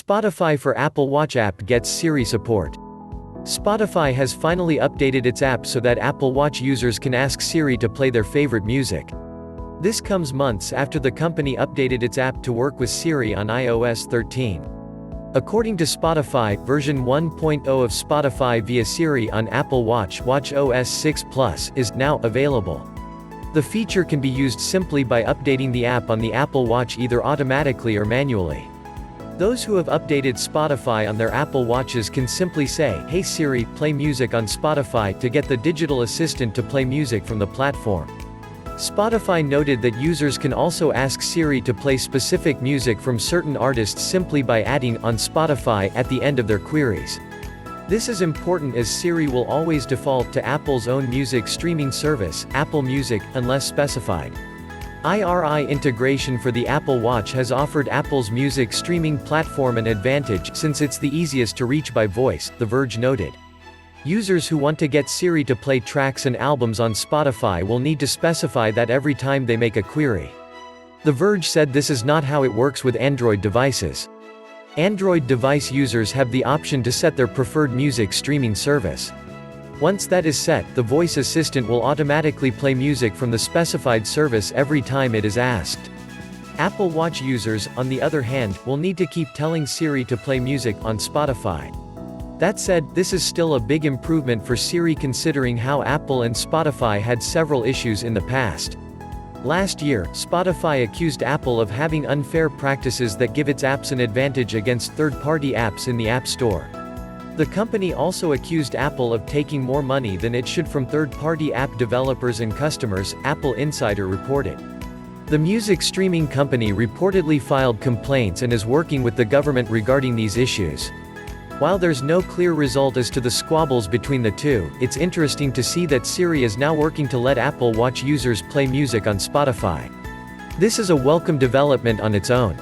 Spotify for Apple Watch app gets Siri support. Spotify has finally updated its app so that Apple Watch users can ask Siri to play their favorite music. This comes months after the company updated its app to work with Siri on iOS 13. According to Spotify, version 1.0 of Spotify via Siri on Apple Watch OS 6 Plus is now available. The feature can be used simply by updating the app on the Apple Watch either automatically or manually. Those who have updated Spotify on their Apple Watches can simply say, "Hey Siri, play music on Spotify," to get the digital assistant to play music from the platform. Spotify noted that users can also ask Siri to play specific music from certain artists simply by adding "on Spotify" at the end of their queries. This is important as Siri will always default to Apple's own music streaming service, Apple Music, unless specified. Iri integration for the Apple Watch has offered Apple's music streaming platform an advantage since it's the easiest to reach by voice, The Verge noted. Users who want to get Siri to play tracks and albums on Spotify will need to specify that every time they make a query. The Verge said this is not how it works with Android devices. Android device users have the option to set their preferred music streaming service. Once that is set, the voice assistant will automatically play music from the specified service every time it is asked. Apple Watch users, on the other hand, will need to keep telling Siri to play music on Spotify. That said, this is still a big improvement for Siri considering how Apple and Spotify had several issues in the past. Last year, Spotify accused Apple of having unfair practices that give its apps an advantage against third-party apps in the App Store. The company also accused Apple of taking more money than it should from third-party app developers and customers, Apple Insider reported. The music streaming company reportedly filed complaints and is working with the government regarding these issues. While there's no clear result as to the squabbles between the two, it's interesting to see that Siri is now working to let Apple Watch users play music on Spotify. This is a welcome development on its own.